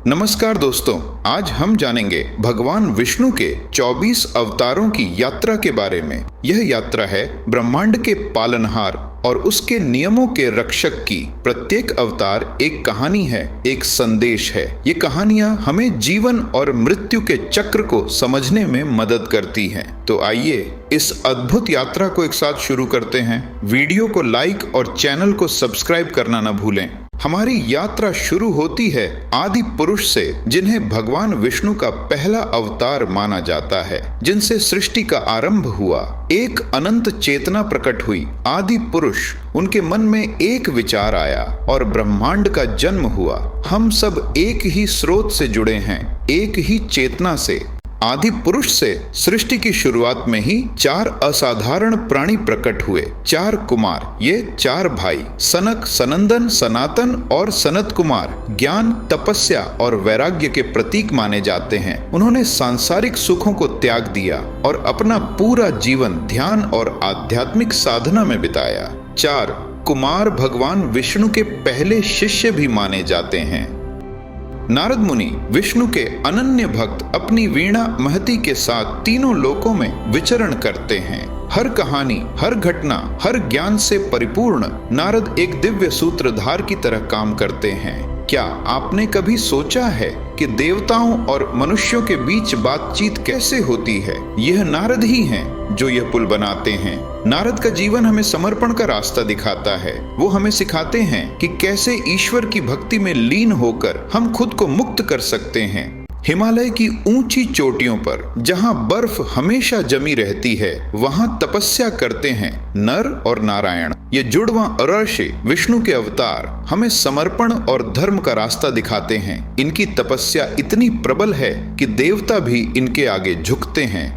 नमस्कार दोस्तों, आज हम जानेंगे भगवान विष्णु के 24 अवतारों की यात्रा के बारे में। यह यात्रा है ब्रह्मांड के पालनहार और उसके नियमों के रक्षक की। प्रत्येक अवतार एक कहानी है, एक संदेश है। ये कहानियां हमें जीवन और मृत्यु के चक्र को समझने में मदद करती हैं। तो आइए इस अद्भुत यात्रा को एक साथ शुरू करते हैं। वीडियो को लाइक और चैनल को सब्सक्राइब करना न भूलें। हमारी यात्रा शुरू होती है आदि पुरुष से, जिन्हें भगवान विष्णु का पहला अवतार माना जाता है, जिनसे सृष्टि का आरंभ हुआ। एक अनंत चेतना प्रकट हुई। आदि पुरुष, उनके मन में एक विचार आया और ब्रह्मांड का जन्म हुआ। हम सब एक ही स्रोत से जुड़े हैं, एक ही चेतना से। आदि पुरुष से सृष्टि की शुरुआत में ही 4 असाधारण प्राणी प्रकट हुए। 4 कुमार, ये 4 भाई, सनक, सनंदन, सनातन और सनत कुमार, ज्ञान, तपस्या और वैराग्य के प्रतीक माने जाते हैं। उन्होंने सांसारिक सुखों को त्याग दिया और अपना पूरा जीवन ध्यान और आध्यात्मिक साधना में बिताया। 4 कुमार भगवान विष्णु के पहले शिष्य भी माने जाते हैं। नारद मुनि, विष्णु के अनन्य भक्त, अपनी वीणा महती के साथ तीनों लोकों में विचरण करते हैं। हर कहानी, हर घटना, हर ज्ञान से परिपूर्ण नारद एक दिव्य सूत्रधार की तरह काम करते हैं। क्या आपने कभी सोचा है कि देवताओं और मनुष्यों के बीच बातचीत कैसे होती है? यह नारद ही हैं जो यह पुल बनाते हैं। नारद का जीवन हमें समर्पण का रास्ता दिखाता है। वो हमें सिखाते हैं कि कैसे ईश्वर की भक्ति में लीन होकर हम खुद को मुक्त कर सकते हैं। हिमालय की ऊंची चोटियों पर, जहां बर्फ हमेशा जमी रहती है, वहां तपस्या करते हैं नर और नारायण। ये जुड़वां अरर्षि, विष्णु के अवतार, हमें समर्पण और धर्म का रास्ता दिखाते हैं। इनकी तपस्या इतनी प्रबल है कि देवता भी इनके आगे झुकते हैं।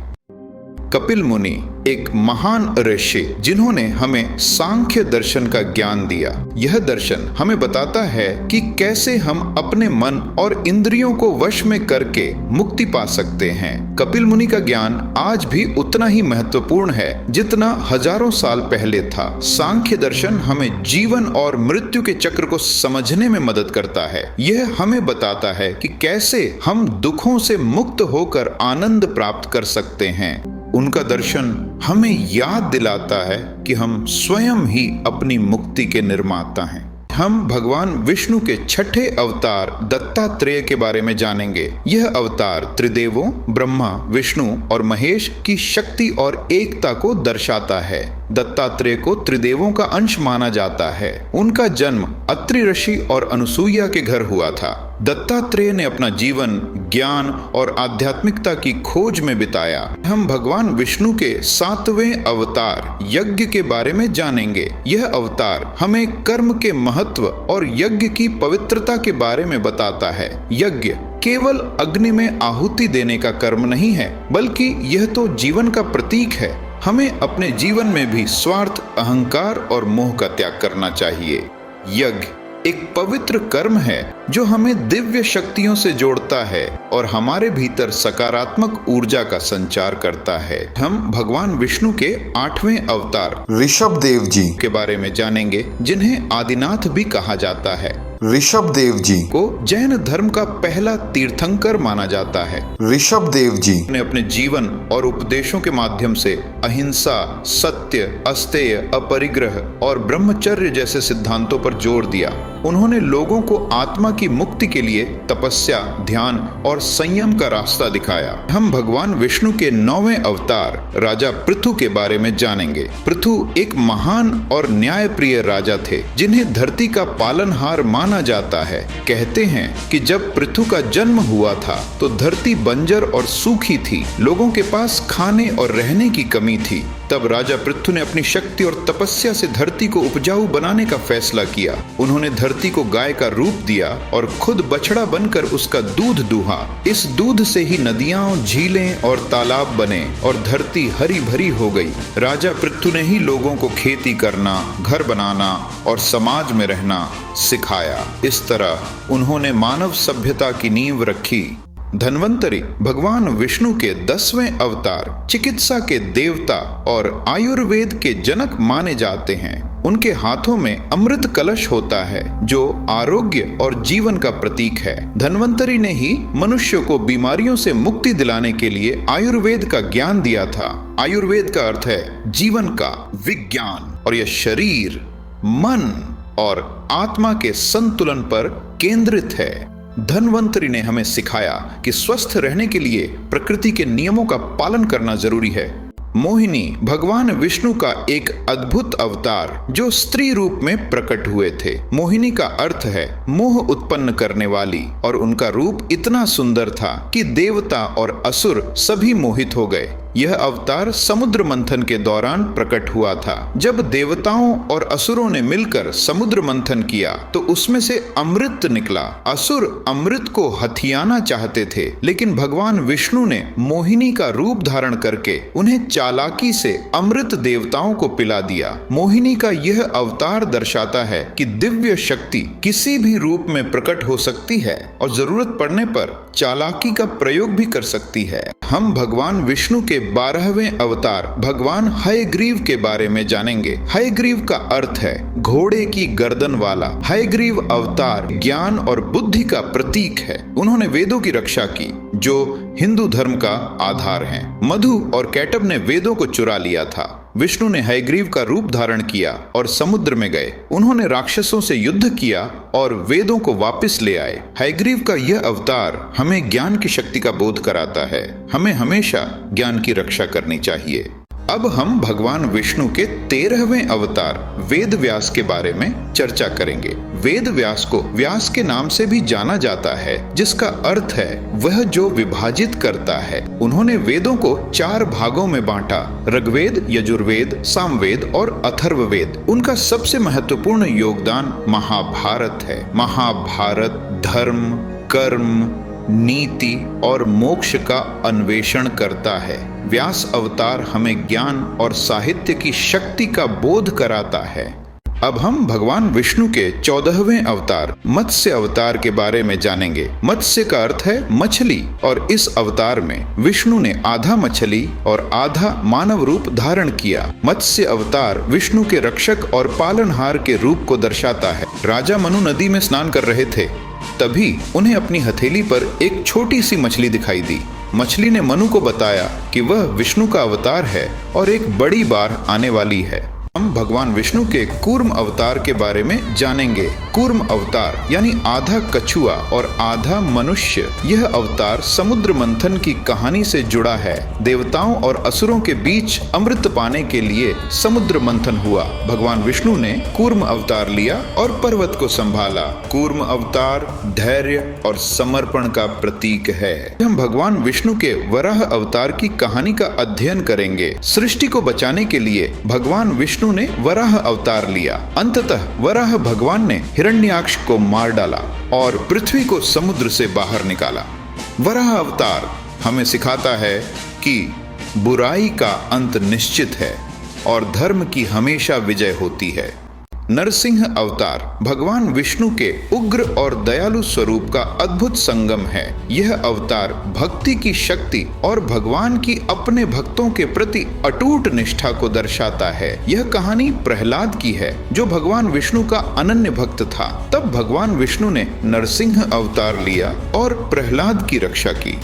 कपिल मुनि एक महान ऋषि, जिन्होंने हमें सांख्य दर्शन का ज्ञान दिया। यह दर्शन हमें बताता है कि कैसे हम अपने मन और इंद्रियों को वश में करके मुक्ति पा सकते हैं। कपिल मुनि का ज्ञान आज भी उतना ही महत्वपूर्ण है जितना हजारों साल पहले था। सांख्य दर्शन हमें जीवन और मृत्यु के चक्र को समझने में मदद करता है। यह हमें बताता है कि कैसे हम दुखों से मुक्त होकर आनंद प्राप्त कर सकते हैं। उनका दर्शन हमें याद दिलाता है कि हम स्वयं ही अपनी मुक्ति के निर्माता हैं। हम भगवान विष्णु के छठे अवतार दत्तात्रेय के बारे में जानेंगे। यह अवतार त्रिदेवों ब्रह्मा, विष्णु और महेश की शक्ति और एकता को दर्शाता है। दत्तात्रेय को त्रिदेवों का अंश माना जाता है। उनका जन्म अत्रि ऋषि और अनुसुईया के घर हुआ था। दत्तात्रेय ने अपना जीवन ज्ञान और आध्यात्मिकता की खोज में बिताया। हम भगवान विष्णु के 7वें अवतार यज्ञ के बारे में जानेंगे। यह अवतार हमें कर्म के महत्व और यज्ञ की पवित्रता के बारे में बताता है। यज्ञ केवल अग्नि में आहुति देने का कर्म नहीं है, बल्कि यह तो जीवन का प्रतीक है। हमें अपने जीवन में भी स्वार्थ, अहंकार और मोह का त्याग करना चाहिए। यज्ञ एक पवित्र कर्म है जो हमें दिव्य शक्तियों से जोड़ता है और हमारे भीतर सकारात्मक ऊर्जा का संचार करता है। हम भगवान विष्णु के 8वें अवतार ऋषभ देव जी के बारे में जानेंगे, जिन्हें आदिनाथ भी कहा जाता है। ऋषभ देव जी को जैन धर्म का पहला तीर्थंकर माना जाता है। ऋषभ देव जी ने अपने जीवन और उपदेशों के माध्यम से अहिंसा, सत्य, अस्तेय, अपरिग्रह और ब्रह्मचर्य जैसे सिद्धांतों पर जोर दिया। उन्होंने लोगों को आत्मा की मुक्ति के लिए तपस्या, ध्यान और संयम का रास्ता दिखाया। हम भगवान विष्णु के 9वें अवतार राजा पृथु के बारे में जानेंगे। पृथु एक महान और न्यायप्रिय राजा थे, जिन्हें धरती का पालनहार माना जाता है। कहते हैं कि जब पृथु का जन्म हुआ था तो धरती बंजर और सूखी थी, लोगों के पास खाने और रहने की कमी थी। तब राजा पृथु ने अपनी शक्ति और तपस्या से धरती को उपजाऊ बनाने का फैसला किया। उन्होंने धरती को गाय का रूप दिया और खुद बछड़ा बनकर उसका दूध दूहा। इस दूध से ही नदियां, झीलें और तालाब बने और धरती हरी भरी हो गई। राजा पृथु ने ही लोगों को खेती करना, घर बनाना और समाज में रहना सिखाया। इस तरह उन्होंने मानव सभ्यता की नींव रखी। धन्वंतरी भगवान विष्णु के 10वें अवतार, चिकित्सा के देवता और आयुर्वेद के जनक माने जाते हैं। उनके हाथों में अमृत कलश होता है जो आरोग्य और जीवन का प्रतीक है। धन्वंतरी ने ही मनुष्य को बीमारियों से मुक्ति दिलाने के लिए आयुर्वेद का ज्ञान दिया था। आयुर्वेद का अर्थ है जीवन का विज्ञान, और यह शरीर, मन और आत्मा के संतुलन पर केंद्रित है। धन्वंतरी ने हमें सिखाया कि स्वस्थ रहने के लिए प्रकृति के नियमों का पालन करना जरूरी है। मोहिनी भगवान विष्णु का एक अद्भुत अवतार जो स्त्री रूप में प्रकट हुए थे। मोहिनी का अर्थ है मोह उत्पन्न करने वाली, और उनका रूप इतना सुंदर था कि देवता और असुर सभी मोहित हो गए। यह अवतार समुद्र मंथन के दौरान प्रकट हुआ था। जब देवताओं और असुरों ने मिलकर समुद्र मंथन किया तो उसमें से अमृत निकला। असुर अमृत को हथियाना चाहते थे, लेकिन भगवान विष्णु ने मोहिनी का रूप धारण करके उन्हें चालाकी से अमृत देवताओं को पिला दिया। मोहिनी का यह अवतार दर्शाता है कि दिव्य शक्ति किसी भी रूप में प्रकट हो सकती है और जरूरत पड़ने पर चालाकी का प्रयोग भी कर सकती है। हम भगवान विष्णु के 12वें अवतार भगवान हयग्रीव के बारे में जानेंगे। हयग्रीव का अर्थ है घोड़े की गर्दन वाला। हयग्रीव अवतार ज्ञान और बुद्धि का प्रतीक है। उन्होंने वेदों की रक्षा की जो हिंदू धर्म का आधार है। मधु और कैटब ने वेदों को चुरा लिया था। विष्णु ने हयग्रीव का रूप धारण किया और समुद्र में गए। उन्होंने राक्षसों से युद्ध किया और वेदों को वापस ले आए। हयग्रीव का यह अवतार हमें ज्ञान की शक्ति का बोध कराता है। हमें हमेशा ज्ञान की रक्षा करनी चाहिए। अब हम भगवान विष्णु के 13वें अवतार वेद व्यास के बारे में चर्चा करेंगे। वेद व्यास को व्यास के नाम से भी जाना जाता है, जिसका अर्थ है वह जो विभाजित करता है। उन्होंने वेदों को 4 भागों में बांटा: ऋग्वेद, यजुर्वेद, सामवेद और अथर्ववेद। उनका सबसे महत्वपूर्ण योगदान महाभारत है। महाभारत धर्म, कर्म, नीति और मोक्ष का अन्वेषण करता है। व्यास अवतार हमें ज्ञान और साहित्य की शक्ति का बोध कराता है। अब हम भगवान विष्णु के 14वें अवतार मत्स्य अवतार के बारे में जानेंगे। मत्स्य का अर्थ है मछली, और इस अवतार में विष्णु ने आधा मछली और आधा मानव रूप धारण किया। मत्स्य अवतार विष्णु के रक्षक और पालनहार के रूप को दर्शाता है। राजा मनु नदी में स्नान कर रहे थे, तभी उन्हें अपनी हथेली पर एक छोटी सी मछली दिखाई दी। मछली ने मनु को बताया कि वह विष्णु का अवतार है और एक बड़ी बार आने वाली है। हम भगवान विष्णु के कूर्म अवतार के बारे में जानेंगे। कूर्म अवतार यानी आधा कछुआ और आधा मनुष्य। यह अवतार समुद्र मंथन की कहानी से जुड़ा है। देवताओं और असुरों के बीच अमृत पाने के लिए समुद्र मंथन हुआ। भगवान विष्णु ने कूर्म अवतार लिया और पर्वत को संभाला। कूर्म अवतार धैर्य और समर्पण का प्रतीक है। हम भगवान विष्णु के वराह अवतार की कहानी का अध्ययन करेंगे। सृष्टि को बचाने के लिए भगवान विष्णु ने वराह अवतार लिया। अंततः वराह भगवान ने हिरण्याक्ष को मार डाला और पृथ्वी को समुद्र से बाहर निकाला। वराह अवतार हमें सिखाता है कि बुराई का अंत निश्चित है और धर्म की हमेशा विजय होती है। नरसिंह अवतार भगवान विष्णु के उग्र और दयालु स्वरूप का अद्भुत संगम है। यह अवतार भक्ति की शक्ति और भगवान की अपने भक्तों के प्रति अटूट निष्ठा को दर्शाता है। यह कहानी प्रहलाद की है, जो भगवान विष्णु का अनन्य भक्त था। तब भगवान विष्णु ने नरसिंह अवतार लिया और प्रहलाद की रक्षा की।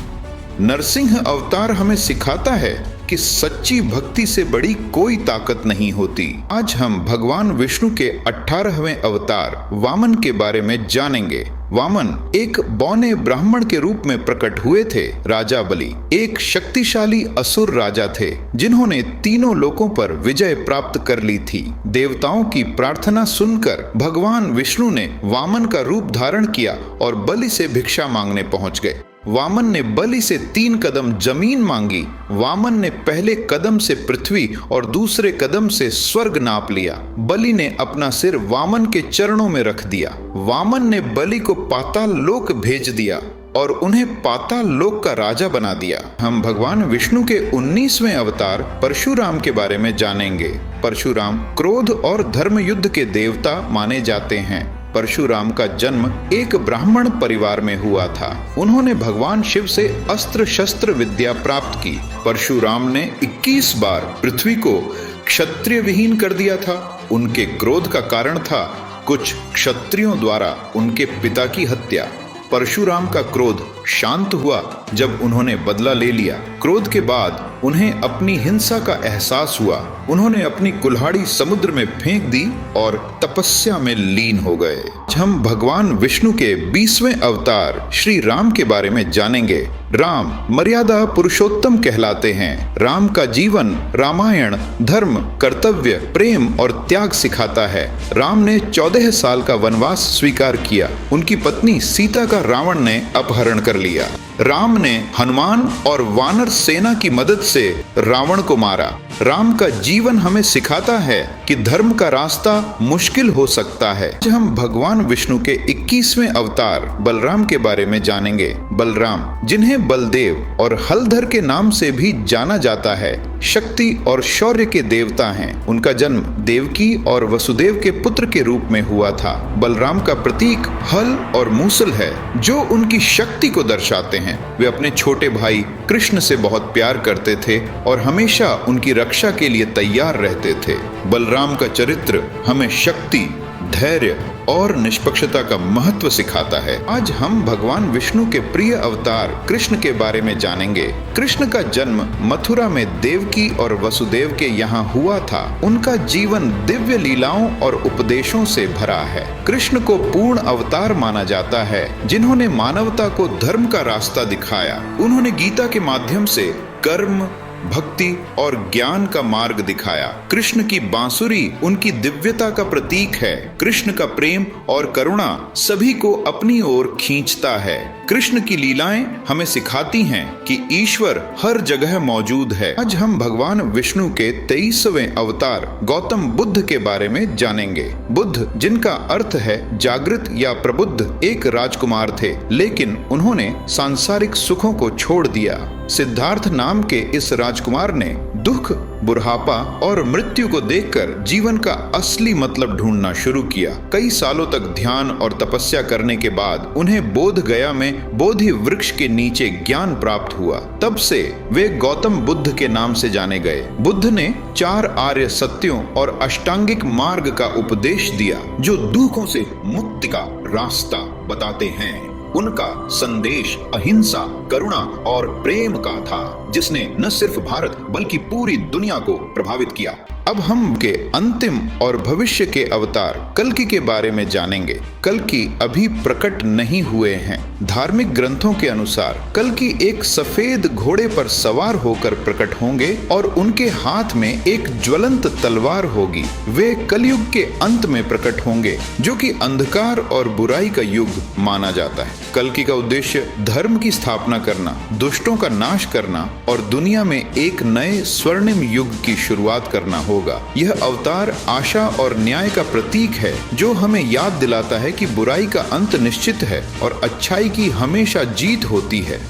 नरसिंह अवतार हमें सिखाता है कि सच्ची भक्ति से बड़ी कोई ताकत नहीं होती। आज हम भगवान विष्णु के 18वें अवतार वामन के बारे में जानेंगे। वामन एक बौने ब्राह्मण के रूप में प्रकट हुए थे। राजा बलि एक शक्तिशाली असुर राजा थे, जिन्होंने तीनों लोकों पर विजय प्राप्त कर ली थी। देवताओं की प्रार्थना सुनकर भगवान विष्णु ने वामन का रूप धारण किया और बलि से भिक्षा मांगने पहुंच गए। वामन ने बलि से 3 कदम जमीन मांगी। वामन ने पहले कदम से पृथ्वी और दूसरे कदम से स्वर्ग नाप लिया। बलि ने अपना सिर वामन के चरणों में रख दिया। वामन ने बलि को पाताल लोक भेज दिया और उन्हें पाताल लोक का राजा बना दिया। हम भगवान विष्णु के 19वें अवतार परशुराम के बारे में जानेंगे। परशुराम क्रोध और धर्म युद्ध के देवता माने जाते हैं। परशुराम का जन्म एक ब्राह्मण परिवार में हुआ था। उन्होंने भगवान शिव से अस्त्र शस्त्र विद्या प्राप्त की। परशुराम ने 21 बार पृथ्वी को क्षत्रिय विहीन कर दिया था। उनके क्रोध का कारण था कुछ क्षत्रियों द्वारा उनके पिता की हत्या। परशुराम का क्रोध शांत हुआ जब उन्होंने बदला ले लिया। क्रोध के बाद उन्हें अपनी हिंसा का एहसास हुआ। उन्होंने अपनी कुल्हाड़ी समुद्र में फेंक दी और तपस्या में लीन हो गए। हम भगवान विष्णु के 20वें अवतार श्री राम के बारे में जानेंगे। राम मर्यादा पुरुषोत्तम कहलाते हैं। राम का जीवन रामायण धर्म, कर्तव्य, प्रेम और त्याग सिखाता है। राम ने 14 साल का वनवास स्वीकार किया। उनकी पत्नी सीता का रावण ने अपहरण कर लिया। राम ने हनुमान और वानर सेना की मदद से रावण को मारा। राम का जीवन हमें सिखाता है कि धर्म का रास्ता मुश्किल हो सकता है। आज हम भगवान विष्णु के 21वें अवतार बलराम के बारे में जानेंगे। बलराम, जिन्हें बलदेव और हलधर के नाम से भी जाना जाता है, शक्ति और शौर्य के देवता हैं। उनका जन्म देवकी और वसुदेव के पुत्र के रूप में हुआ था। बलराम का प्रतीक हल और मूसल है, जो उनकी शक्ति को दर्शाते हैं। वे अपने छोटे भाई कृष्ण से बहुत प्यार करते थे और हमेशा उनकी रक्षा के लिए तैयार रहते थे। बलराम का चरित्र हमें शक्ति, धैर्य और निष्पक्षता का महत्व सिखाता है। आज हम भगवान विष्णु के प्रिय अवतार कृष्ण के बारे में जानेंगे। कृष्ण का जन्म मथुरा में देवकी और वसुदेव के यहाँ हुआ था। उनका जीवन दिव्य लीलाओं और उपदेशों से भरा है। कृष्ण को पूर्ण अवतार माना जाता है, जिन्होंने मानवता को धर्म का रास्ता दिखाया। उन्होंने गीता के माध्यम से कर्म, भक्ति और ज्ञान का मार्ग दिखाया। कृष्ण की बांसुरी उनकी दिव्यता का प्रतीक है। कृष्ण का प्रेम और करुणा सभी को अपनी ओर खींचता है। कृष्ण की लीलाएं हमें सिखाती हैं कि ईश्वर हर जगह मौजूद है। आज हम भगवान विष्णु के 23वें अवतार गौतम बुद्ध के बारे में जानेंगे। बुद्ध, जिनका अर्थ है जागृत या प्रबुद्ध, एक राजकुमार थे, लेकिन उन्होंने सांसारिक सुखों को छोड़ दिया। सिद्धार्थ नाम के इस राजकुमार ने दुख, बुढ़ापा और मृत्यु को देखकर जीवन का असली मतलब ढूंढना शुरू किया। कई सालों तक ध्यान और तपस्या करने के बाद उन्हें बोध गया में बोधि वृक्ष के नीचे ज्ञान प्राप्त हुआ। तब से वे गौतम बुद्ध के नाम से जाने गए। बुद्ध ने 4 आर्य सत्यों और अष्टांगिक मार्ग का उपदेश दिया, जो दुखों से मुक्ति का रास्ता बताते हैं। उनका संदेश अहिंसा, करुणा और प्रेम का था, जिसने न सिर्फ भारत बल्कि पूरी दुनिया को प्रभावित किया। अब हम के अंतिम और भविष्य के अवतार कल्कि के बारे में जानेंगे। कल्कि अभी प्रकट नहीं हुए हैं। धार्मिक ग्रंथों के अनुसार कल्कि एक सफेद घोड़े पर सवार होकर प्रकट होंगे और उनके हाथ में एक ज्वलंत तलवार होगी। वे कलयुग के अंत में प्रकट होंगे, जो कि अंधकार और बुराई का युग माना जाता है। कल्कि का उद्देश्य धर्म की स्थापना करना, दुष्टों का नाश करना और दुनिया में एक नए स्वर्णिम युग की शुरुआत करना होगा। यह अवतार आशा और न्याय का प्रतीक है, जो हमें याद दिलाता है कि बुराई का अंत निश्चित है और अच्छाई की हमेशा जीत होती है।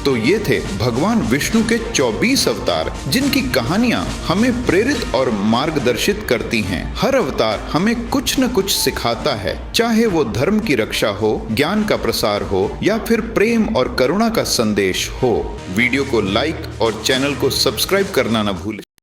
तो ये थे भगवान विष्णु के 24 अवतार, जिनकी कहानियां हमें प्रेरित और मार्गदर्शित करती हैं। हर अवतार हमें कुछ न कुछ सिखाता है, चाहे वो धर्म की रक्षा हो, ज्ञान का प्रसार हो या फिर प्रेम और करुणा का संदेश हो। वीडियो को लाइक और चैनल को सब्सक्राइब करना न भूलें।